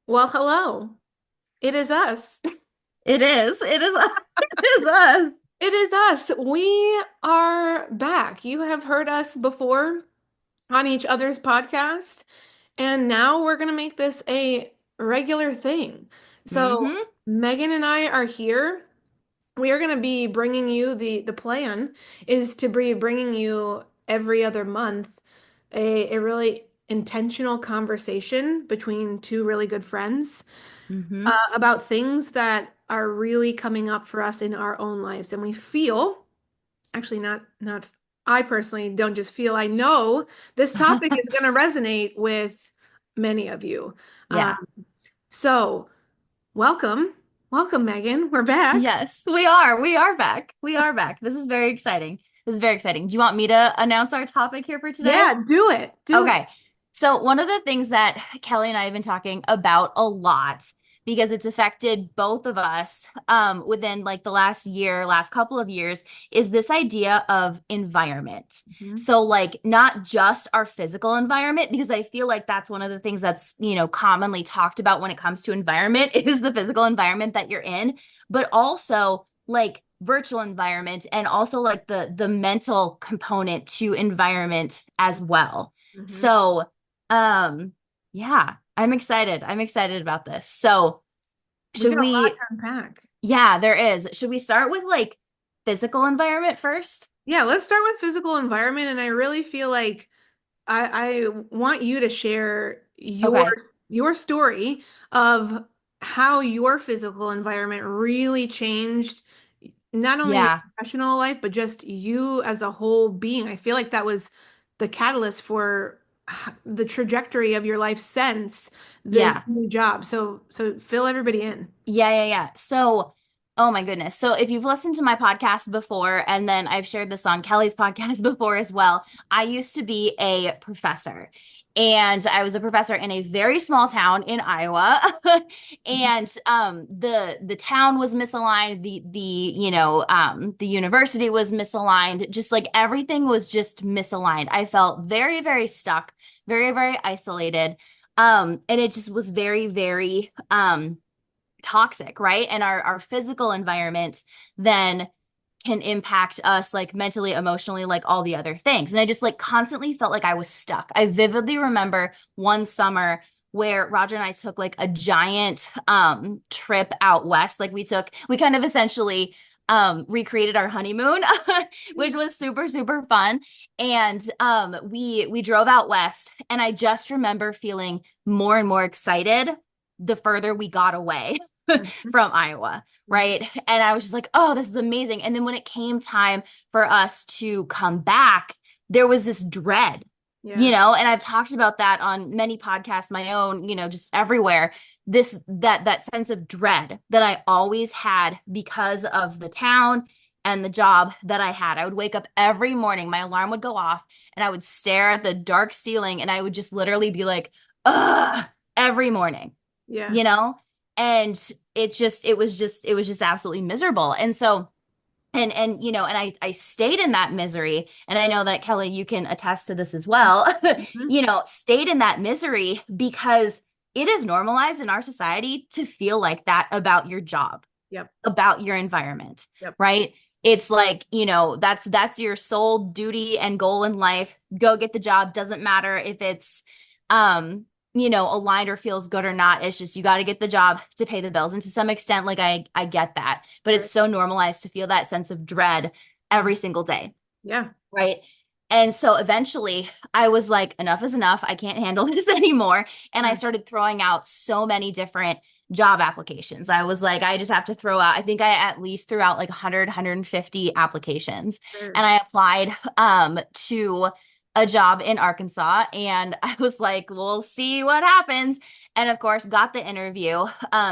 Well, hello. It is us. It is. It is. It is us. It is us. We are back. You have heard us before on each other's podcast, and now we're going to make this a regular thing. So, Mm-hmm. Megan and I are here. We are going to be bringing you the plan is to be bringing you every other month a really intentional conversation between two really good friends Mm-hmm. about things that are really coming up for us in our own lives. And we feel, actually not I personally don't just feel, I know this topic is going to resonate with many of you. Um, Yeah. so welcome, welcome, Megan. We're back. Yes, we are. We are back. We are back. This is very exciting. This is very exciting. Do you want me to announce our topic here for today? Yeah, do it. Do it. Okay. So one of the things that Kelly and I have been talking about a lot because it's affected both of us within like the last couple of years is this idea of environment. Mhm. So like not just our physical environment, because I feel like that's one of the things that's, commonly talked about when it comes to environment is the physical environment that you're in, but also like virtual environment and also like the mental component to environment as well. Mhm. So, yeah, I'm excited. I'm excited about this. So, We should got a lot we, to unpack. yeah, there is. Should we start with like physical environment first? Yeah, let's start with physical environment. And I really feel like I want you to share Okay. your story of how your physical environment really changed not only your Yeah. professional life, but just you as a whole being. I feel like that was the catalyst for the trajectory of your life since this Yeah. new job. So fill everybody in. Yeah. So, oh my goodness. So, if you've listened to my podcast before, and then I've shared this on Kelly's podcast before as well, I used to be a professor. And I was a professor in a very small town in Iowa. And the town was misaligned, the university was misaligned, just like everything was just misaligned. I felt very, very stuck, very, very isolated. And it just was very, very toxic, right? And our physical environment then can impact us like mentally, emotionally, like all the other things. And I just like constantly felt like I was stuck. I vividly remember one summer where Roger and I took like a giant trip out west. Like we kind of essentially recreated our honeymoon, which was super, super fun. And we drove out west and I just remember feeling more and more excited the further we got away Mhm. from Iowa, right? And I was just like, oh, this is amazing. And then when it came time for us to come back, there was this dread, Yeah. and I've talked about that on many podcasts, my own, just everywhere. That sense of dread that I always had because of the town and the job that I had. I would wake up every morning, my alarm would go off, and I would stare at the dark ceiling and I would just literally be like, ugh, every morning, Yeah. you know? And it was just absolutely miserable. And so and I stayed in that misery, and I know that Kelly, you can attest to this as well. Mhm. Stayed in that misery because it is normalized in our society to feel like that about your job, Yep. about your environment, Yep. right? It's like, that's your sole duty and goal in life. Go get the job. Doesn't matter if it's aligned or feels good or not. It's just you got to get the job to pay the bills. And to some extent, like I get that, but it's Right. so normalized to feel that sense of dread every single day, Yeah. right? And so eventually I was like, enough is enough. I can't handle this anymore. And I Yeah. started throwing out so many different job applications. I was like, I just have to throw out, I think I at least threw out like 100, applications. Sure. And I applied to a job in Arkansas. And I was like, we'll see what happens. And of course, got the interview,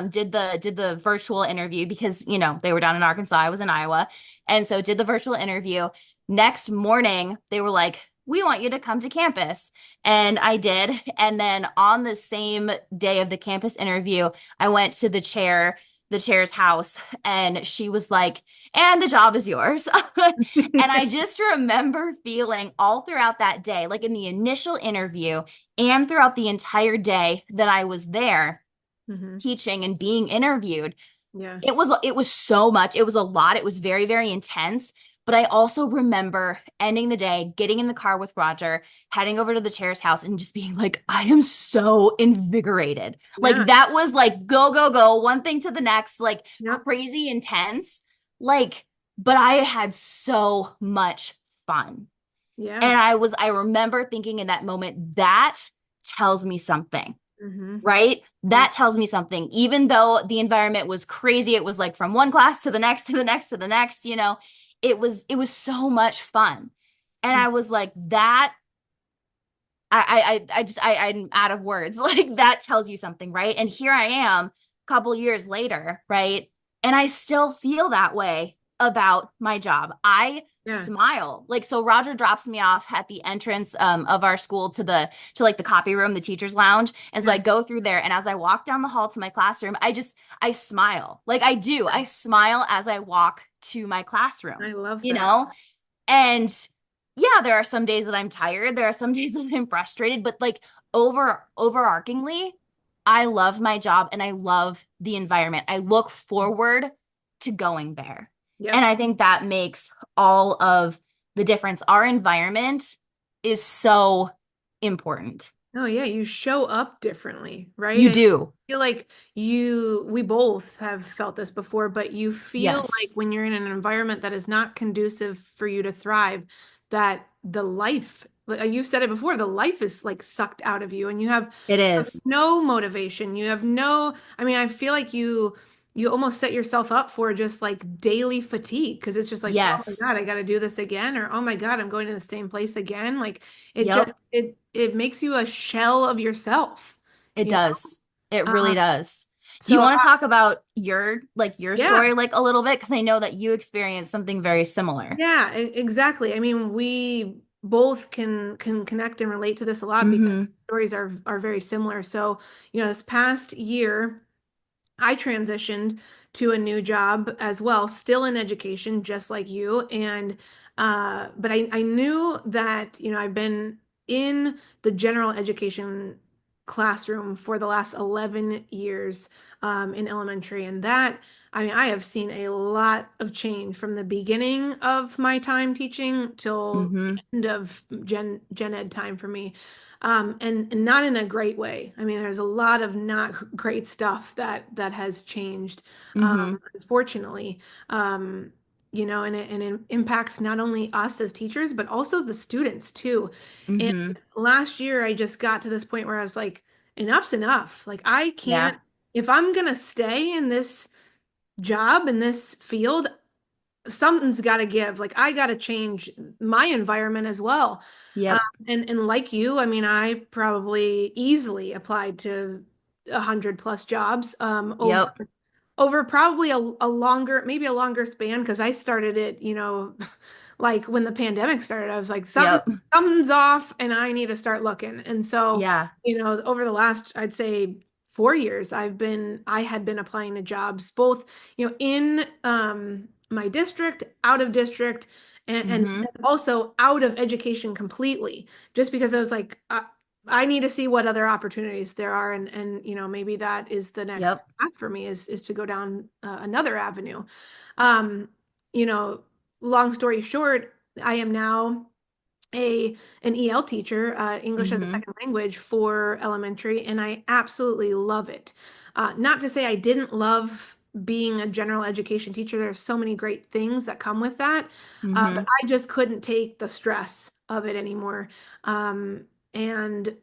did the virtual interview because, they were down in Arkansas. I was in Iowa. And so did the virtual interview. Next morning, they were like, we want you to come to campus. And I did. And then on the same day of the campus interview, I went to the chair's house, and she was like, and the job is yours. And I just remember feeling all throughout that day, like in the initial interview and throughout the entire day that I was there, Hmm. teaching and being interviewed, Yeah. it was so much. It was a lot. It was very, very intense. But I also remember ending the day, getting in the car with Roger, heading over to the chair's house and just being like, I am so invigorated. Yeah. Like that was like go, go, go, one thing to the next, like Yep. crazy intense. Like, but I had so much fun. Yeah. And I remember thinking in that moment, that tells me something, Hmm. right? Yeah. That tells me something. Even though the environment was crazy, it was like from one class to the next, to the next, to the next, it was so much fun. And I was like, that I'm out of words. Like that tells you something, right? And here I am a couple years later, right? And I still feel that way about my job. I Yeah. smile. Like so Roger drops me off at the entrance of our school to like the copy room, the teacher's lounge. And so I Yeah. go through there and as I walk down the hall to my classroom, I smile. Like I do. I smile as I walk to my classroom, I love you that. know? And yeah, there are some days that I'm tired. There are some days that I'm frustrated, but like overarchingly, I love my job and I love the environment. I look forward to going there. And Yep. I think that makes all of the difference. Our environment is so important. Oh yeah, you show up differently, right? You And I do. feel like we both have felt this before, but you feel like Yes, when you're in an environment that is not conducive for you to thrive, that the life, like you said it before, the life is like sucked out of you and it have is. no motivation. You have no, I mean, I feel like you almost set yourself up for just like daily fatigue because it's just like, oh my Yes. God, I got to do this again, or oh my God, I'm going to the same place again. Like it just Yep. it makes you a shell of yourself, It you know? does. It really Um, does. Do you so want to talk about your yeah, story like a little bit? Because I know that you experienced something very similar. yeah, exactly. I mean, we both can connect and relate to this a lot because Mm-hmm. stories are very similar. So, this past year, I transitioned to a new job as well, still in education, just like you. And but I knew that, I've been in the general education classroom for the last 11 years in elementary. And that, I mean, I have seen a lot of change from the beginning of my time teaching till the Mm-hmm. end of Gen Ed time for me. And not in a great way. I mean, there's a lot of not great stuff that has changed, Mm-hmm. unfortunately. Um, and it impacts not only us as teachers, but also the students too. And Mm-hmm. last year, I just got to this point where I was like, enough's enough. Like, I Yeah. can't, if I'm gonna stay in this job, in this field, something's got to give. Like I got to change my environment as well. Um, Yep. and like you, I mean, I probably easily applied to 100+ jobs Yep. over probably a longer, maybe a longer span because I started it, like when the pandemic started, I was like, Yep. something's off and I need to start looking. And so, Yeah. over the last, I'd say 4 years, I had been applying to jobs both, in my district, out of district, and Mm-hmm. also out of education completely, just because I was like, I need to see what other opportunities there are, and maybe that is the next Yep. path for me is to go down another avenue. Um, you know, Long story short, I am now an EL teacher, English as a Mm-hmm. second language for elementary, and I absolutely love it. Not to say I didn't love being a general education teacher. There's so many great things that come with that, but Mm-hmm. I just couldn't take the stress of it anymore. And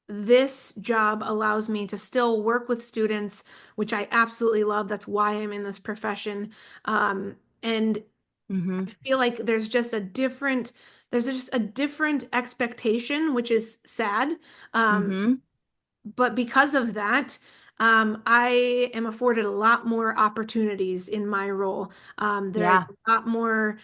this job allows me to still work with students, which I absolutely love. That's why I'm in this profession. And Mm-hmm. I feel like there's just a different expectation, which is sad. Um, Mm-hmm. but because of that, I am afforded a lot more opportunities in my role. There's Yeah. a lot more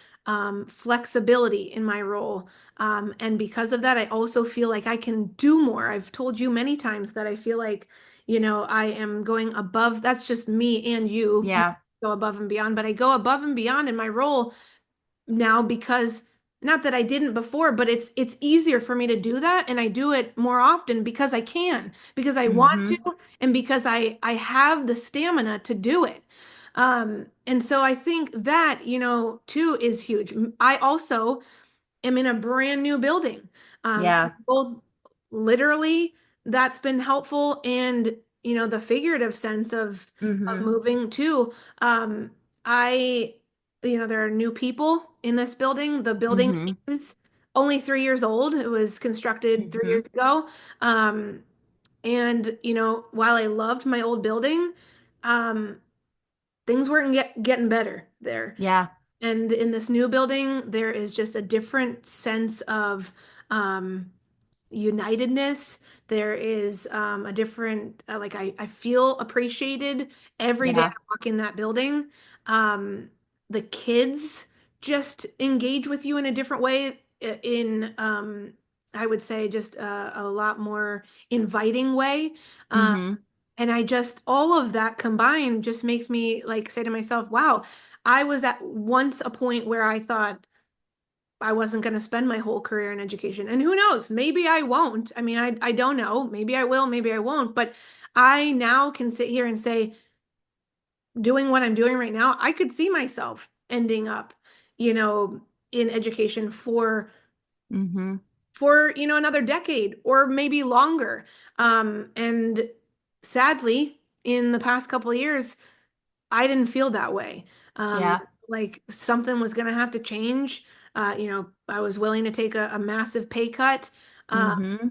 flexibility in my role. And because of that, I also feel like I can do more. I've told you many times that I feel like, I am going above, that's just me and you Yeah. go above and beyond, but I go above and beyond in my role now because not that I didn't before, but it's easier for me to do that, and I do it more often because I can, because I want to, Mm-hmm. and because I have the stamina to do it. And so I think that, too, is huge. I also am in a brand new building. Yeah. Both literally, that's been helpful, and the figurative sense of Mm-hmm. moving too. I, there are new people in this building. The building Mm-hmm. is only 3 years old. It was constructed three Mm-hmm. years ago. And while I loved my old building, um, things weren't getting better there. Yeah. And in this new building, there is just a different sense of um, unitedness. There is a different, like, I feel appreciated every day I Yeah. walk in that building. Um, the kids just engage with you in a different way, I would say, just a lot more inviting way. Um, Mm-hmm. and all of that combined just makes me like say to myself, wow, I was at once a point where I thought I wasn't going to spend my whole career in education. And who knows, maybe I won't. I mean, I don't know. Maybe I will, maybe I won't. But I now can sit here and say, doing what I'm doing right now, I could see myself ending up, you know, in education Mm-hmm. for another decade or maybe longer. And sadly, in the past couple of years, I didn't feel that way. Yeah. Like something was going to have to change. I was willing to take a massive pay cut. Uh, Mm-hmm.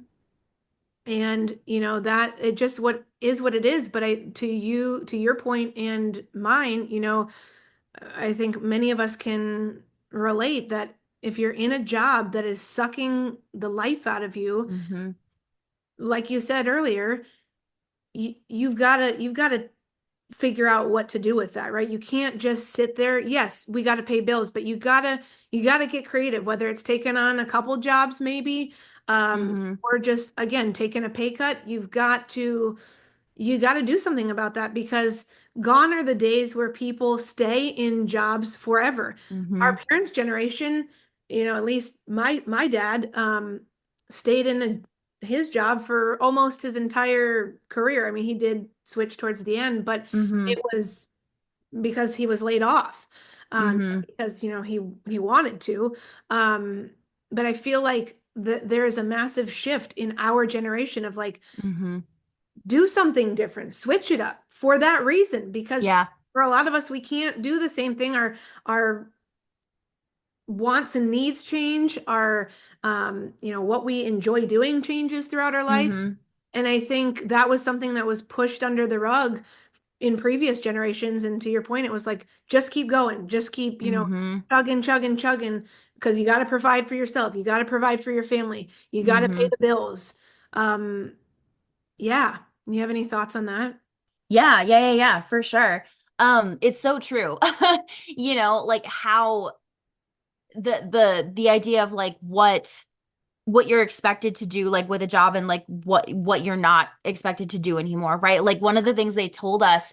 and that it just what it is. But to your point and mine, I think many of us can relate that if you're in a job that is sucking the life out of you, Mm-hmm. like you said earlier, you've got to figure out what to do with that, right? You can't just sit there. Yes, we got to pay bills, but you got to get creative, whether it's taking on a couple jobs maybe, Mm-hmm. or just again taking a pay cut. You got to do something about that, because gone are the days where people stay in jobs forever. Mm-hmm. Our parents' generation, at least my dad, stayed in his job for almost his entire career. I mean, he did switch towards the end, but Mm-hmm. it was because he was laid off, Mm-hmm. because he wanted to. Um, but I feel like there is a massive shift in our generation of like, Mm-hmm. do something different, switch it up for that reason, because Yeah. for a lot of us, we can't do the same thing. Our wants and needs change. Our what we enjoy doing changes throughout our life. Mm-hmm. And I think that was something that was pushed under the rug in previous generations. And to your point, it was like, just keep going, just keep, Mm-hmm. chugging, chugging, chugging, because you got to provide for yourself, you got to provide for your family, you got to pay Mm-hmm. the bills. um yeah, you have any thoughts on that? Yeah, yeah, yeah, yeah, for sure. It's so true. Like how the idea of like what you're expected to do like with a job and like what you're not expected to do anymore, right? Like one of the things they told us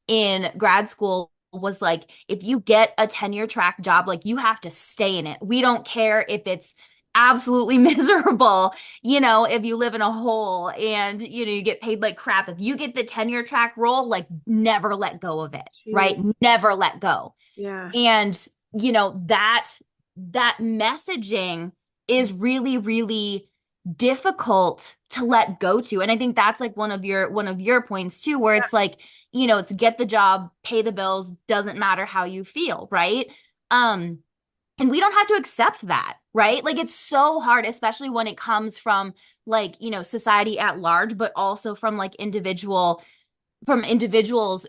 in grad school was like if you get a tenure track job, like you have to stay in it. We don't care if it's absolutely miserable, if you live in a hole and you get paid like crap. If you get the tenure track role, like never let go of it, right? Shoot. Never let go. Yeah. And that messaging is really really difficult to let go to. And I think that's like one of your points too, where Yeah. it's like, it's get the job, pay the bills, doesn't matter how you feel, right? um and we don't have to accept that, right? Like it's so hard, especially when it comes from like, society at large, but also from individuals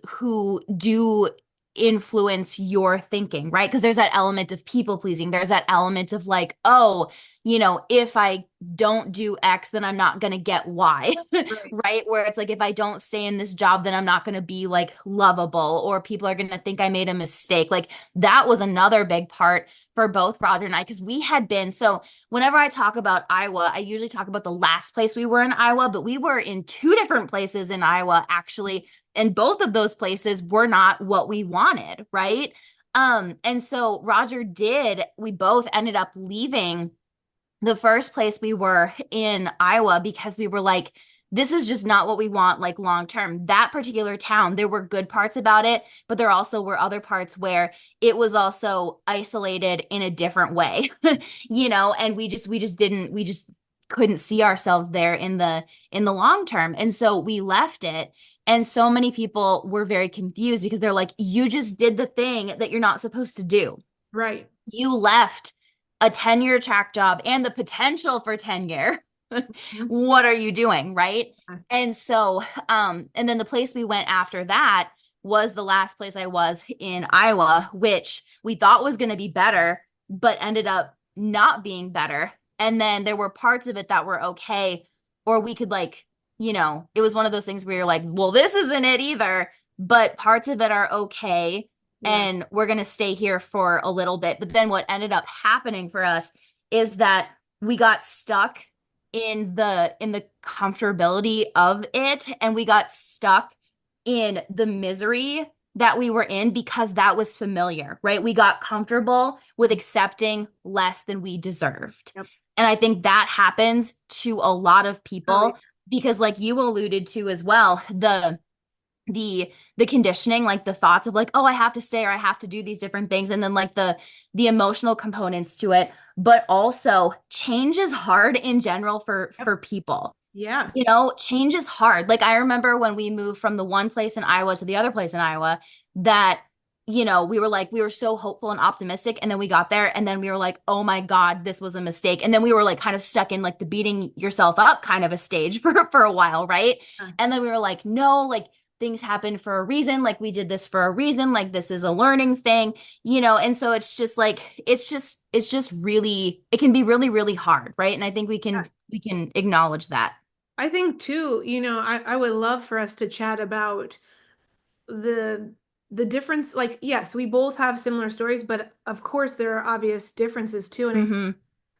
who do influence your thinking, right? Because there's that element of people pleasing. There's that element of like, oh, if I don't do X, then I'm not going to get Y, Right. right? Where it's like, if I don't stay in this job, then I'm not going to be like lovable, or people are going to think I made a mistake. Like that was another big part for both Roger and I, because we had been, so whenever I talk about Iowa, I usually talk about the last place we were in Iowa, but we were in two different places in Iowa, actually. And both of those places were not what we wanted, right? And so we both ended up leaving the first place we were in Iowa because we were like, this is just not what we want, like long term. That particular town, there were good parts about it, but there also were other parts where it was also isolated in a different way, and we just couldn't see ourselves there in the long term. And so we left it. And so many people were very confused because they're like, you just did the thing that you're not supposed to do. Right. You left a 10-year track job and the potential for tenure. Mhm. What are you doing? Right. And so, and then the place we went after that was the last place I was in Iowa, which we thought was going to be better, but ended up not being better. And then there were parts of it that were okay, or we could like, it was one of those things where you're like, well, this isn't it either, but parts of it are okay Yeah. and we're going to stay here for a little bit. But then what ended up happening for us is that we got stuck in the comfortability of it, and we got stuck in the misery that we were in because that was familiar, right? We got comfortable with accepting less than we deserved. Yep. And I think that happens to a lot of Oh, yeah. people because like you alluded to as well, the conditioning, like the thoughts of like, oh, I have to stay or I have to do these different things, and then like the emotional components to it, but also change is hard in general Yep. for people. Yeah. Change is hard. Like I remember when we moved from the one place in Iowa to the other place in Iowa that we were so hopeful and optimistic, and then we got there and then we were like, oh my God, this was a mistake. And then we were like kind of stuck in like the beating yourself up kind of a stage for a while, right? And then we were like, no, like things happen for a reason, like we did this for a reason, like this is a learning thing, and so it's just like it's just really, it can be really really hard, right? And I think we can acknowledge that. I think too, I would love for us to chat about the the difference. Like, yes, we both have similar stories, but of course there are obvious differences too. And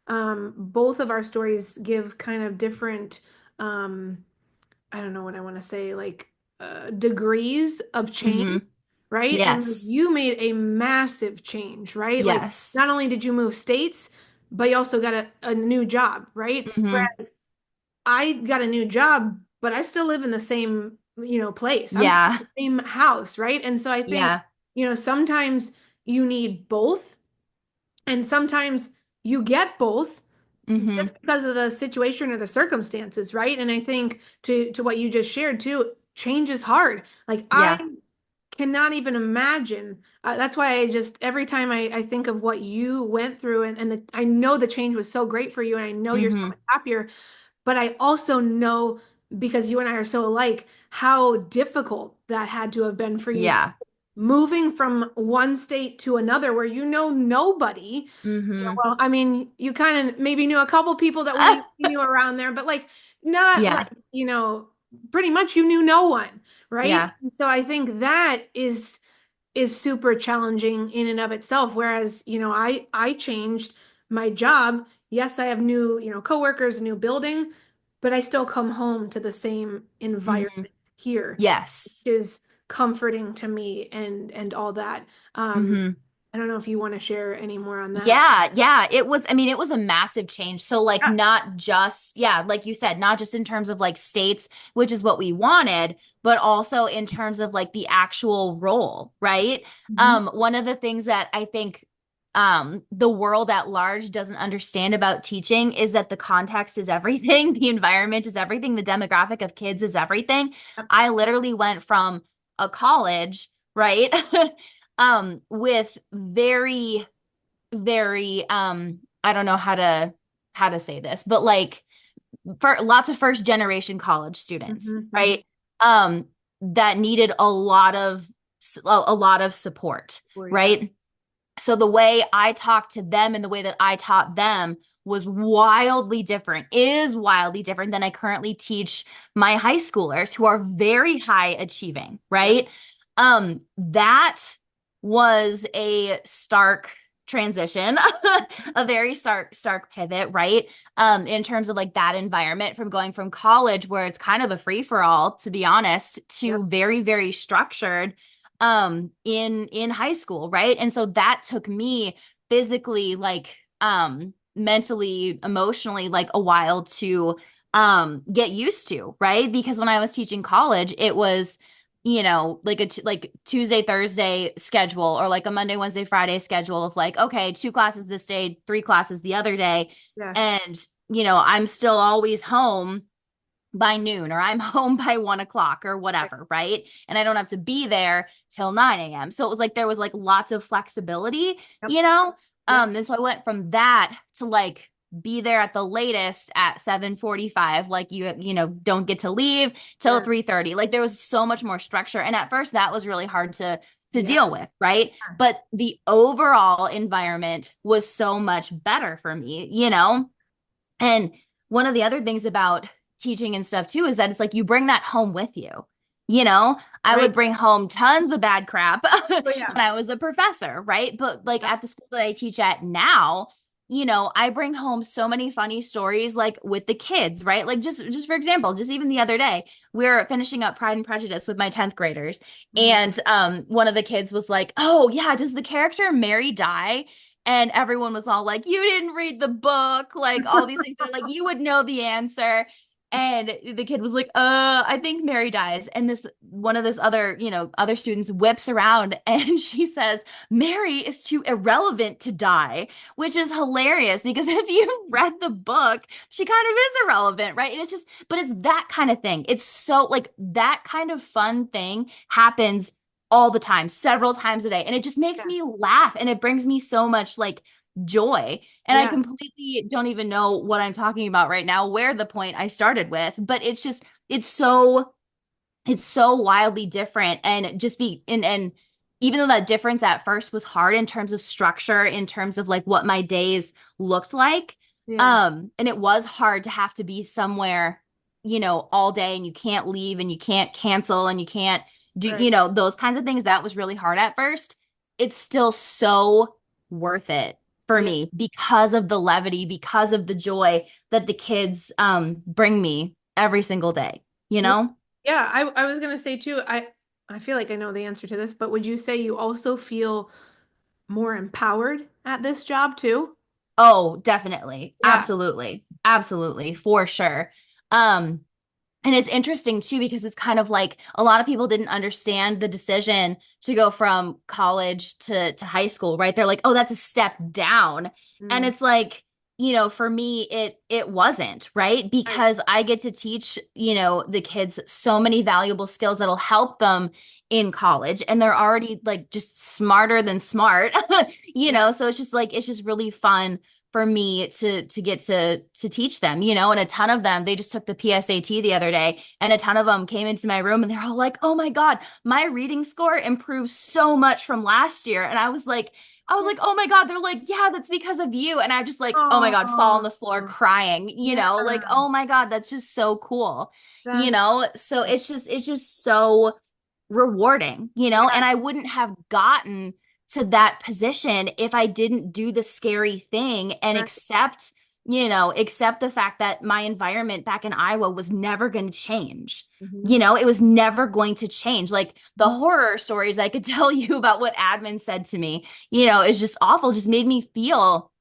Mm-hmm. both of our stories give kind of different, I don't know what I want to say, like degrees of change, Mm-hmm. right? And like Yes. you made a massive change, right? Like Yes. not only did you move states, but you also got a new job, right? Mm-hmm. Whereas I got a new job, but I still live in the same, place. I'm still Yeah. in the same house, right? And so I think, Yeah. sometimes you need both, and sometimes you get both Mm-hmm. just because of the situation or the circumstances, right? And I think to what you just shared too, change is hard. Like I Yeah. cannot even imagine. That's why I just every time I think of what you went through, and I know the change was so great for you, and I know you're so Mm-hmm. much happier. But I also know, because you and I are so alike, how difficult that had to have been for you, Yeah. moving from one state to another where you know nobody. Mm-hmm. Well, I mean, you kind of maybe knew a couple people that Ah, we knew around there, but like not like, yeah. pretty much you knew no one, right? Yeah. And so I think that is super challenging in and of itself. Whereas, I changed my job. Yes, I have new, coworkers, a new building, but I still come home to the same Mm-hmm. environment here, Yes. which is comforting to me and all that. Um, Mm-hmm. I don't know if you want to share any more on that. Yeah, yeah, I mean, it was a massive change. So like Yeah. not just, yeah, like you said, not just in terms of like states, which is what we wanted, but also in terms of like the actual role, right? Mhm. One of the things that I think the world at large doesn't understand about teaching is that the context is everything, the environment is everything, the demographic of kids is everything. Yep. I literally went from a college, right? With very I don't know how to say this, but like for lots of first generation college students, Mhm. Mhm. right? That needed a lot of support, Or yeah. right? So the way I talked to them and the way that I taught them was wildly different, is wildly different than I currently teach my high schoolers who are very high achieving, Yep. right? That was a stark transition, a very stark pivot, right? In terms of like that environment from going from college where it's kind of a free for all, to be honest, Yep. to very, very structured. in high school, right? And so that took me physically, like mentally, emotionally, like a while to get used to, right? Because when I was teaching college, it was like like Tuesday, Thursday schedule, or like a Monday, Wednesday, Friday schedule of like, okay, two classes this day, three classes the other day. Yes. And I'm still always home by noon, or I'm home by 1 o'clock or Right. whatever, right? And I don't have to be there till 9 a.m. So it was like there was like lots of flexibility, Yep. you know? Yep. And so I went from that to like be there at the latest at 7:45. Like don't get to leave till Yeah. 3:30. Like there was so much more structure. And at first that was really hard to Yeah. deal with, right? But the overall environment was so much better for me. And one of the other things about teaching and stuff too is that it's like you bring that home with you. I Right. would bring home tons of bad crap when Oh yeah. I was a professor, right? But like Yep. at the school that I teach at now, I bring home so many funny stories like with the kids, right? Like just for example, just even the other day, we are finishing up Pride and Prejudice with my 10th graders. Mhm. And one of the kids was like, "Oh, yeah, does the character Mary die?" And everyone was all like, "You didn't read the book." Like all these things are like, "You would know the answer." And the kid was like, I think Mary dies." And this one of this other students whips around and she says, "Mary is too irrelevant to die," which is hilarious because if you read the book, she kind of is irrelevant, right? And but it's that kind of thing. It's so like that kind of fun thing happens all the time, several times a day. And it just makes Yeah. me laugh and it brings me so much like joy. And I Yeah. completely don't even know what I'm talking about right now, where the point I started with, but it's so wildly different. And just be and even though that difference at first was hard in terms of structure, in terms of like what my days looked like, Yeah. and it was hard to have to be somewhere, all day, and you can't leave and you can't cancel and you can't do, Right. those kinds of things. That was really hard at first. It's still so worth it for Yeah. me because of the levity, because of the joy that the kids bring me every single day, you Yeah. know? Yeah. I was gonna say too, I feel like I know the answer to this, but would you say you also feel more empowered at this job too? Oh, definitely. Yeah. Absolutely. Absolutely. For sure. Um, and it's interesting too, because it's kind of like a lot of people didn't understand the decision to go from college to high school, right? They're like, "Oh, that's a step down." And Mm. it's like, for me, it wasn't, right? Right. Because I get to teach, the kids so many valuable skills that'll help them in college. And they're already like just smarter than smart, Yeah. so it's just really fun for me to get to teach them, and a ton of them, they just took the PSAT the other day, and a ton of them came into my room and they're all like, "Oh my God, my reading score improved so much from last year." And I was like, "Oh my God." They're like, "Yeah, that's because of you." And I just like, oh my God, fall on Oh, the floor crying, yeah. like, oh my God, that's just so cool. That's So it's just so rewarding, yeah. and I wouldn't have gotten to that position if I didn't do the scary thing and Right. accept the fact that my environment back in Iowa was never going to change. Hmm. It was never going to change. Like the Hmm. horror stories I could tell you about what admin said to me, is just awful, just made me feel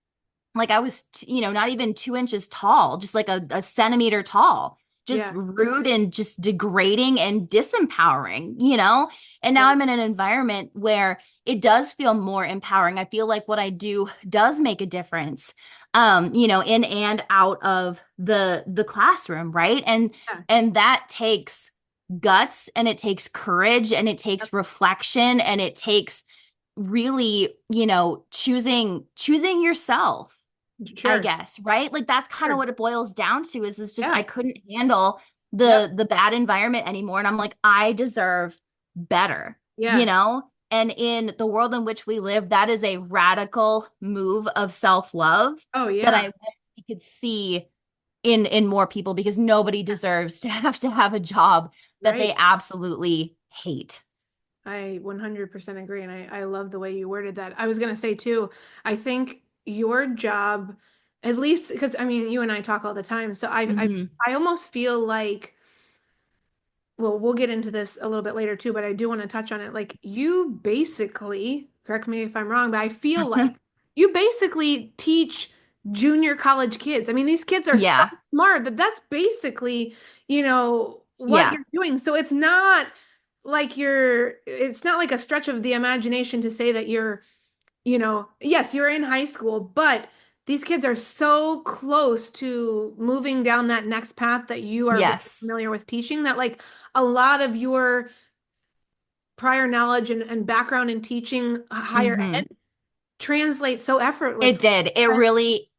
like I was, not even 2 inches tall, just like a centimeter tall, just Yeah. rude and just degrading and disempowering. And now Right. I'm in an environment where it does feel more empowering. I feel like what I do does make a difference, in and out of the classroom, right? And Yeah. and that takes guts and it takes courage and it Yep. takes reflection and it takes really, choosing yourself, I Sure. guess, right? Like that's kind of Sure. what it boils down to is it's just Yeah. I couldn't handle Yep. the bad environment anymore. And I'm like, I deserve better, Yeah. And in the world in which we live, that is a radical move of self-love Oh that I yeah. wish we could see in more people because nobody deserves to have a job that Right. they absolutely hate. I 100% agree. And I love the way you worded that. I was going to say too, I think your job, at least because I mean, you and I talk all the time. So I Hmm. almost feel like well, we'll get into this a little bit later too, but I do want to touch on it. Like you basically, correct me if I'm wrong, but I feel like you basically teach junior college kids. I mean, these kids are so Yeah. smart that that's basically, what Yeah. you're doing. So it's not like it's not like a stretch of the imagination to say that yes, you're in high school, but these kids are so close to moving down that next path that you are very Yes. familiar with teaching that like a lot of your prior knowledge and background in teaching higher ed Hmm. translates so It effortlessly. did. It really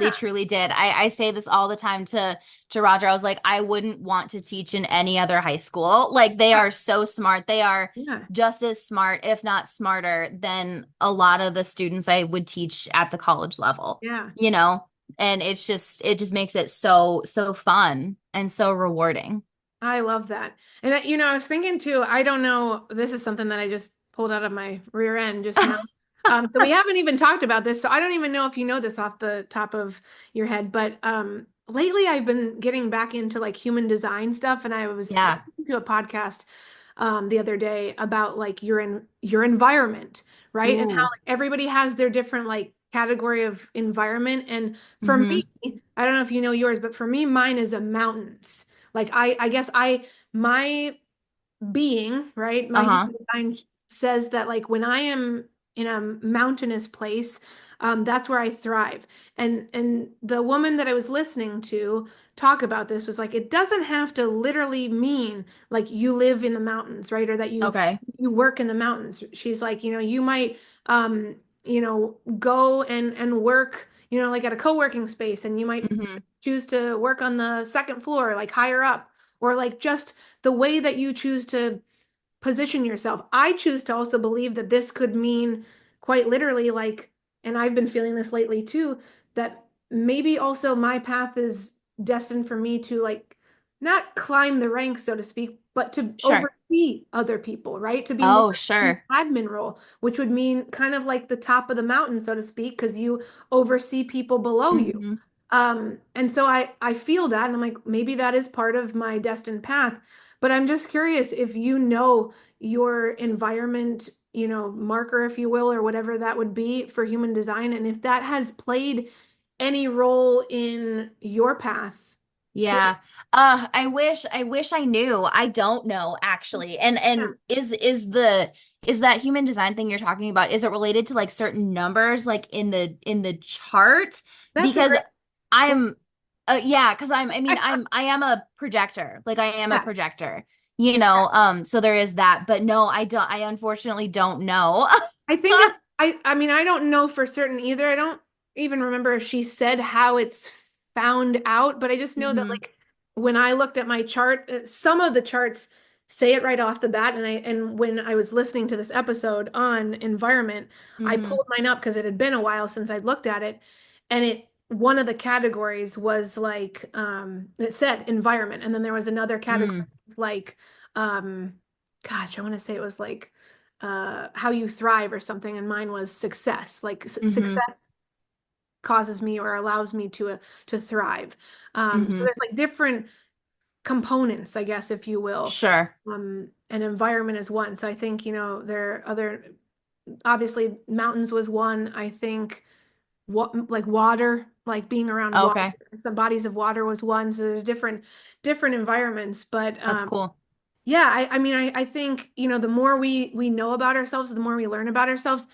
Yeah, truly did. I say this all the time to Roger. I was like, I wouldn't want to teach in any other high school. Like they yeah, are so smart. They are yeah, just as smart, if not smarter, than a lot of the students I would teach at the college level, yeah. you know? And it just makes it so, so fun and so rewarding. I love that. And I was thinking too, I don't know, this is something that I just pulled out of my rear end just now. So we haven't even talked about this, so I don't even know if you know this off the top of your head, but lately I've been getting back into like human design stuff, and I was Yeah. listening to a podcast the other day about like your environment, right? And how Ooh. like everybody has their different like category of environment. And for Mm-hmm. me, I don't know if you know yours, but for me, mine is a mountains. Like I guess my being, right? My Uh-huh. human design says that like when I am in a mountainous place, that's where I thrive. And the woman that I was listening to talk about this was like, it doesn't have to literally mean like you live in the mountains, right? Or that Okay. you work in the mountains. She's like, you might go and work, like at a co-working space, and you might Mm-hmm. choose to work on the second floor, like higher up, or like just the way that you choose to position yourself. I choose to also believe that this could mean quite literally, like, and I've been feeling this lately too, that maybe also my path is destined for me to like not climb the ranks, so to speak, but to Sure. oversee other people, right? To be more Oh, in sure. an admin role, which would mean kind of like the top of the mountain, so to speak, because you oversee people below you. Mm-hmm. And so I feel that, and I'm like, maybe that is part of my destined path. But I'm just curious if you know your environment, marker, if you will, or whatever that would be for human design, and if that has played any role in your path too. Yeah. I wish I knew. I don't know actually. Yeah, And is that human design thing you're talking about, is it related to like certain numbers like in the chart? that's a Because great. I'm yeah, because I mean I, I am a projector. Like I am a yeah, projector. You know, so there is that. But no, I unfortunately don't know. I think it's I mean I don't know for certain either. I don't even remember if she said how it's found out, but I just know that Hmm. like when I looked at my chart, some of the charts say it right off the bat, and when I was listening to this episode on environment, I Hmm. pulled mine up because it had been a while since I'd looked at it, and it one of the categories was like it said environment, and then there was another category Mm. like um gosh, I want to say it was like how you thrive or something, and mine was success. Like Hmm. success causes me or allows me to thrive. So Hmm. there's like different components, I guess, if you will. Sure. And environment is one. So I think, there are other, obviously mountains was one. I think what like water, like being around water, Okay. some bodies of water was one. So there's different environments, but That's cool. yeah, I mean, I think, the more we know about ourselves, the more we learn about ourselves,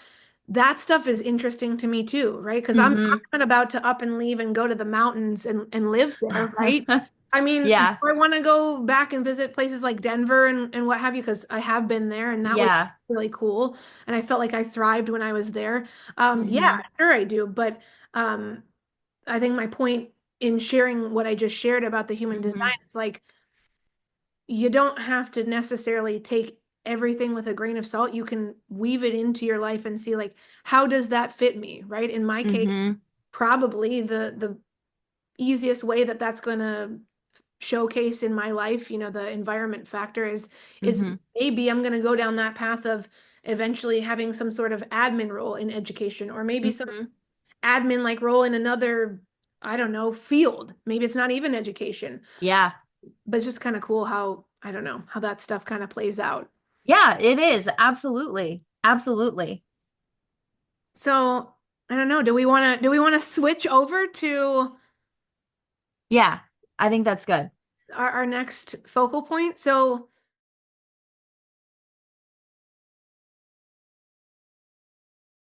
that stuff is interesting to me too, right? Because I'm Hmm. not about to up and leave and go to the mountains and live there, right? I mean, do Yeah. I want to go back and visit places like Denver and what have you? Because I have been there, and that was Yeah. really cool. And I felt like I thrived when I was there. Yeah, Hmm. sure I do. But um, I think my point in sharing what I just shared about the human design Hmm. is like you don't have to necessarily take everything with a grain of salt. You can weave it into your life and see like how does that fit me, right? In my case, Hmm. probably the easiest way that that's going to showcase in my life, the environment factor is Hmm. maybe I'm going to go down that path of eventually having some sort of admin role in education, or maybe some Hmm. admin like role in another, I don't know, field. Maybe it's not even education. Yeah. but it's just kind of cool how, I don't know, how that stuff kind of plays out. Yeah, it is. Absolutely. Absolutely. So I don't know. Do we want to switch over to Yeah, I think that's good. our next focal point? So